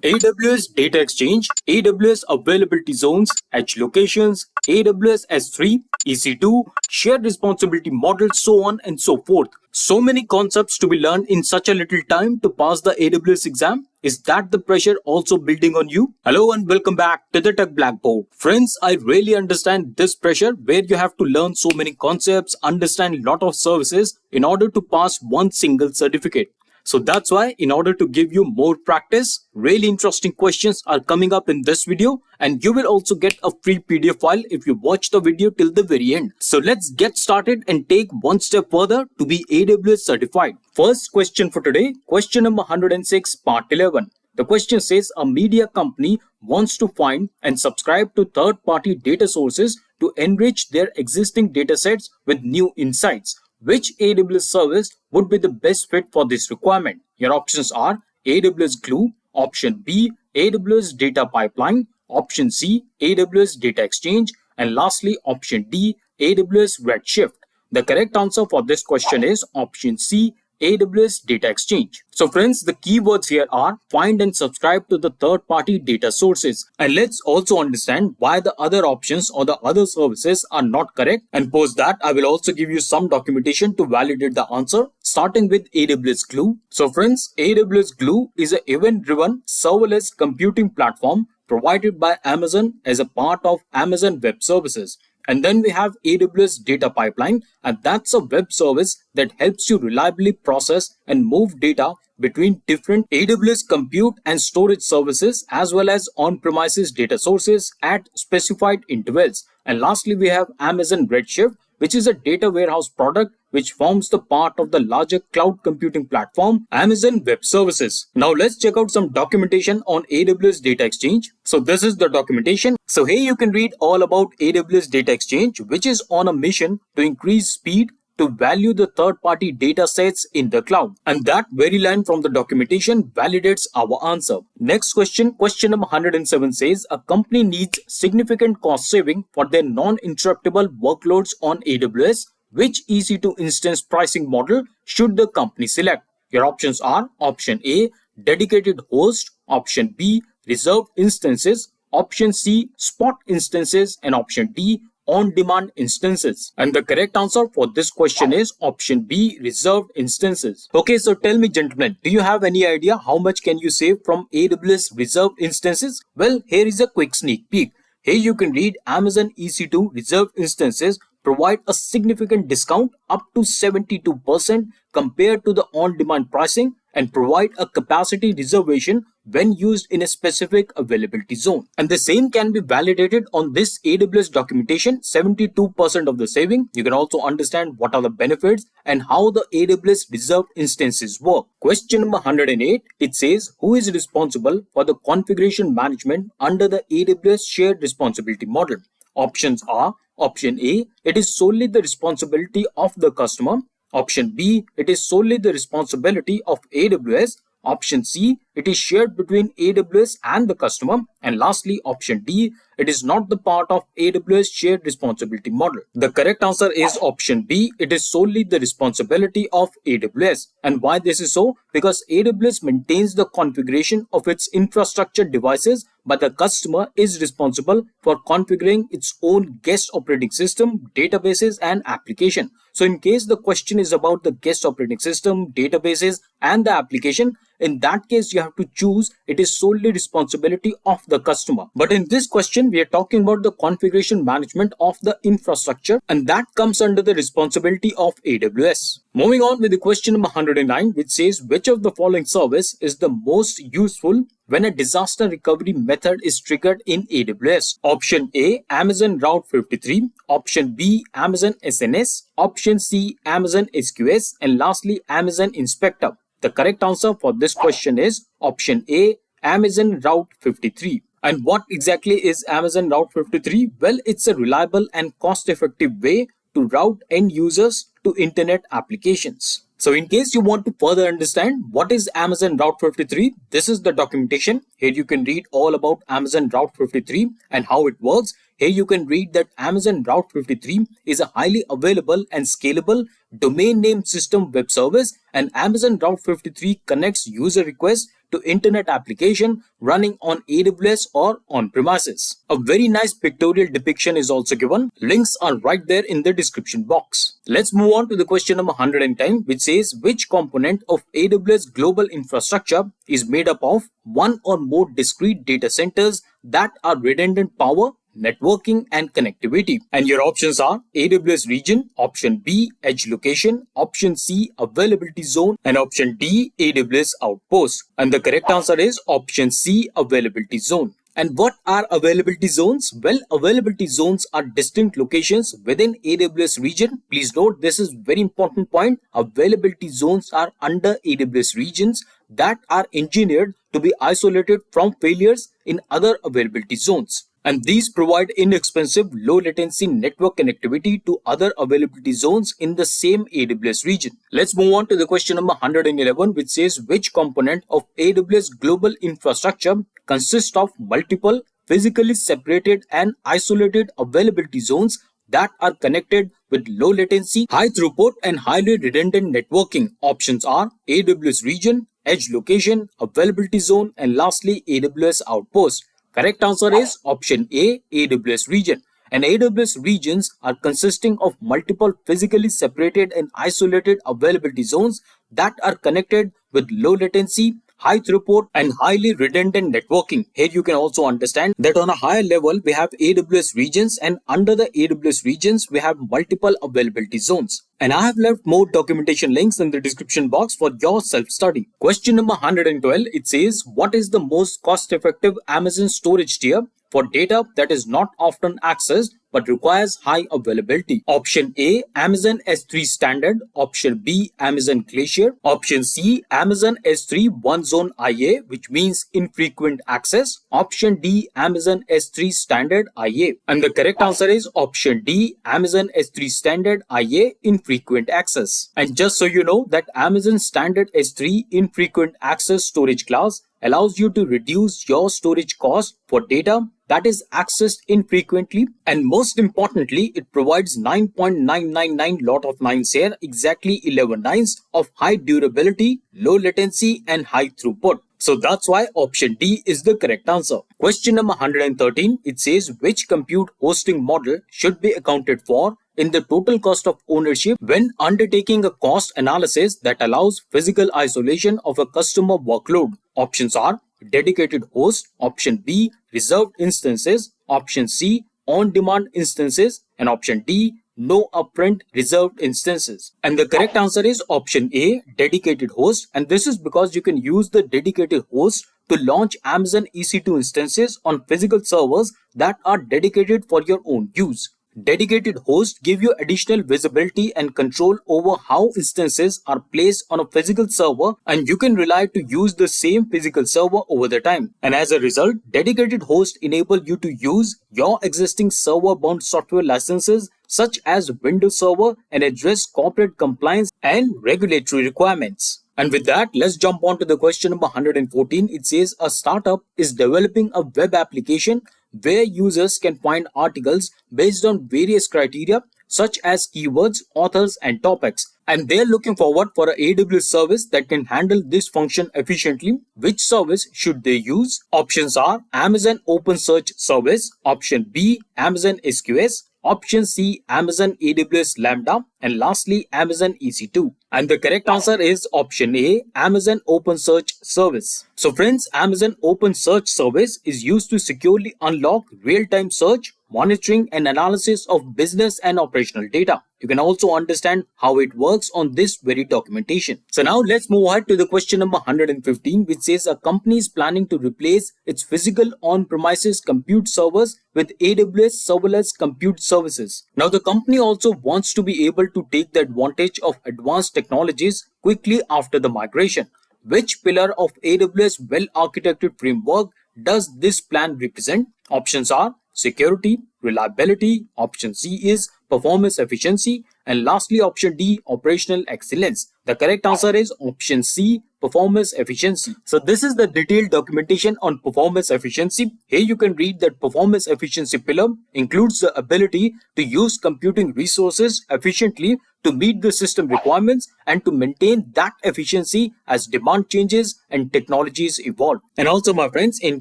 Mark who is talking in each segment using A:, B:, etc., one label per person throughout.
A: AWS Data Exchange, AWS Availability Zones, Edge Locations, AWS S3, EC2, Shared Responsibility Model, so on and so forth. So many concepts to be learned in such a little time to pass the AWS exam. Is that the pressure also building on you? Hello and welcome back to the Tech Blackboard. Friends, I really understand this pressure where you have to learn so many concepts, understand a lot of services in order to pass one single certificate. So that's why in order to give you more practice, really interesting questions are coming up in this video, and you will also get a free PDF file if you watch the video till the very end. So let's get started and take one step further to be AWS certified. First question for today, question number 106, part 11. The question says a media company wants to find and subscribe to third-party data sources to enrich their existing datasets with new insights. Which AWS service would be the best fit for this requirement? Your options are AWS Glue, option B, AWS Data Pipeline, option C, AWS Data Exchange, and lastly, option D, AWS Redshift. The correct answer for this question is option C, AWS Data Exchange. So friends, the keywords here are find and subscribe to the third-party data sources. And let's also understand why the other options or the other services are not correct. And post that, I will also give you some documentation to validate the answer, starting with AWS Glue. So friends, AWS Glue is an event-driven serverless computing platform provided by Amazon as a part of Amazon Web Services. And then we have AWS Data Pipeline, and that's a web service that helps you reliably process and move data between different AWS compute and storage services as well as on-premises data sources at specified intervals. And lastly, we have Amazon Redshift, which is a data warehouse product which forms the part of the larger cloud computing platform, Amazon Web Services. Now let's check out some documentation on AWS Data Exchange. So this is the documentation. So here you can read all about AWS Data Exchange, which is on a mission to increase speed to value the third-party data sets in the cloud. And that very line from the documentation validates our answer. Next question, question number 107 says, a company needs significant cost saving for their non-interruptible workloads on AWS. Which EC2 instance pricing model should the company select? Your options are option A, dedicated host, option B, reserved instances, option C, spot instances, and option D, on-demand instances. And the correct answer for this question is option B, reserved instances. Okay, so tell me gentlemen, do you have any idea how much can you save from AWS reserved instances? Well, here is a quick sneak peek. Here you can read Amazon EC2 reserved instances provide a significant discount up to 72% compared to the on-demand pricing and provide a capacity reservation when used in a specific availability zone. And the same can be validated on this AWS documentation, 72% of the saving. You can also understand what are the benefits and how the AWS reserved instances work. Question number 108, it says, who is responsible for the configuration management under the AWS shared responsibility model? Options are option A, it is solely the responsibility of the customer. Option B, it is solely the responsibility of AWS. Option C, it is shared between AWS and the customer. And lastly, option D, it is not the part of AWS shared responsibility model. The correct answer is option B, it is solely the responsibility of AWS. And why this is so? Because AWS maintains the configuration of its infrastructure devices, but the customer is responsible for configuring its own guest operating system, databases, and application. So in case the question is about the guest operating system, databases, and the application, in that case, you have to choose it is solely responsibility of the customer. But in this question, we are talking about the configuration management of the infrastructure, and that comes under the responsibility of AWS. Moving on with the question number 109, which says, which of the following service is the most useful when a disaster recovery method is triggered in AWS? Option A, Amazon Route 53. Option B, Amazon SNS. Option C, Amazon SQS. And lastly, Amazon Inspector. The correct answer for this question is option A, Amazon Route 53. And what exactly is Amazon Route 53? Well, it's a reliable and cost-effective way to route end users to internet applications. So in case you want to further understand what is Amazon Route 53, this is the documentation. Here you can read all about Amazon Route 53 and how it works. Here you can read that Amazon Route 53 is a highly available and scalable domain name system web service, and Amazon Route 53 connects user requests to internet application running on AWS or on premises. A very nice pictorial depiction is also given. Links are right there in the description box. Let's move on to the question number 110, which says which component of AWS global infrastructure is made up of one or more discrete data centers that are redundant power, networking and connectivity. And your options are AWS region, option B, edge location, option C, availability zone, and option D, AWS outpost. And the correct answer is option C, availability zone. And what are availability zones? Well, availability zones are distinct locations within AWS region. Please note, this is very important point. Availability zones are under AWS regions that are engineered to be isolated from failures in other availability zones. And these provide inexpensive, low latency network connectivity to other availability zones in the same AWS region. Let's move on to the question number 111, which says which component of AWS global infrastructure consists of multiple, physically separated and isolated availability zones that are connected with low latency, high throughput and highly redundant networking. Options are AWS region, edge location, availability zone, and lastly AWS outpost. Correct answer is option A, AWS region. And AWS regions are consisting of multiple physically separated and isolated availability zones that are connected with low latency, high throughput and highly redundant networking. Here you can also understand that on a higher level we have AWS regions, and under the AWS regions we have multiple availability zones. And I have left more documentation links in the description box for your self-study. Question number 112, it says what is the most cost-effective Amazon storage tier for data that is not often accessed but requires high availability? Option A, Amazon S3 Standard. Option B, Amazon Glacier. Option C, Amazon S3 One Zone IA, which means infrequent access. Option D, Amazon S3 Standard IA. And the correct answer is option D, Amazon S3 Standard IA, infrequent access. And just so you know that Amazon Standard S3 infrequent access storage class allows you to reduce your storage cost for data that is accessed infrequently, and most importantly, it provides 9.999 lot of 9s here, exactly 11 nines of high durability, low latency and high throughput. So that's why option D is the correct answer. Question number 113, it says which compute hosting model should be accounted for in the total cost of ownership when undertaking a cost analysis that allows physical isolation of a customer workload. Options are dedicated host, option B, reserved instances, option C, on-demand instances, and option D, no upfront reserved instances. And the correct answer is option A, dedicated host. And this is because you can use the dedicated host to launch Amazon EC2 instances on physical servers that are dedicated for your own use. Dedicated hosts give you additional visibility and control over how instances are placed on a physical server, and you can rely to use the same physical server over the time. And as a result, dedicated hosts enable you to use your existing server-bound software licenses such as Windows Server and address corporate compliance and regulatory requirements. And with that, let's jump on to the question number 114. It says a startup is developing a web application where users can find articles based on various criteria such as keywords, authors, and topics. And they're looking forward for an AWS service that can handle this function efficiently. Which service should they use? Options are Amazon OpenSearch Service, option B, Amazon SQS, option C, Amazon AWS Lambda, and lastly, Amazon EC2. And the correct answer is option A, Amazon OpenSearch Service. So friends, Amazon OpenSearch Service is used to securely unlock real-time search, monitoring, and analysis of business and operational data. You can also understand how it works on this very documentation. So now let's move ahead to the question number 115, which says a company is planning to replace its physical on-premises compute servers with AWS serverless compute services. Now the company also wants to be able to take the advantage of advanced technologies quickly after the migration. Which pillar of AWS well-architected framework does this plan represent? Options are security, reliability, option C is performance efficiency, and lastly option D, operational excellence. The correct answer is option C, performance efficiency. So this is the detailed documentation on performance efficiency. Here you can read that performance efficiency pillar includes the ability to use computing resources efficiently to meet the system requirements and to maintain that efficiency as demand changes and technologies evolve. And also, my friends, in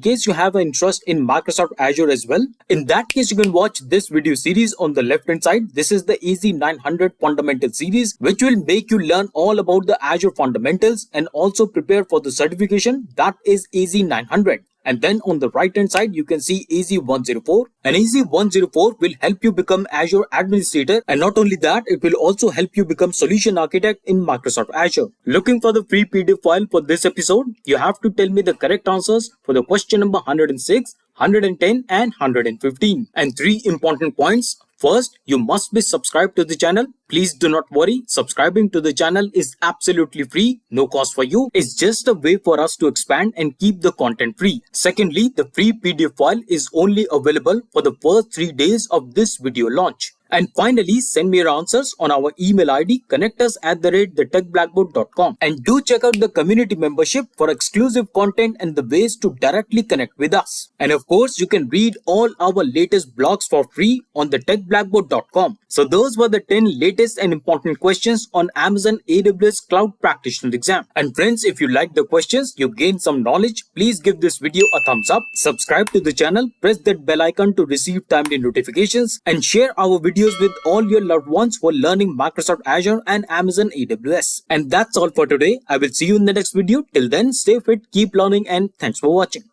A: case you have an interest in Microsoft Azure as well, in that case you can watch this video series on the left hand side. This is the AZ900 fundamental series, which will make you learn all about the Azure fundamentals and also prepare for the certification that is AZ900. And then on the right hand side, you can see AZ104. And AZ104 will help you become Azure Administrator. And not only that, it will also help you become Solution Architect in Microsoft Azure. Looking for the free PDF file for this episode, you have to tell me the correct answers for the question number 106, 110 and 115. And 3 important points. First, you must be subscribed to the channel. Please do not worry. Subscribing to the channel is absolutely free, no cost for you. It's just a way for us to expand and keep the content free. Secondly, the free PDF file is only available for the first 3 days of this video launch. And finally, send me your answers on our email ID, connectus@thetechblackboard.com. And do check out the community membership for exclusive content and the ways to directly connect with us. And of course, you can read all our latest blogs for free on thetechblackboard.com. So those were the 10 latest and important questions on Amazon AWS Cloud Practitioner exam. And friends, if you like the questions, you gain some knowledge, please give this video a thumbs up, subscribe to the channel, press that bell icon to receive timely notifications, and share our videos with all your loved ones who are learning Microsoft Azure and Amazon AWS. And that's all for today. I will see you in the next video. Till then, stay fit, keep learning, and thanks for watching.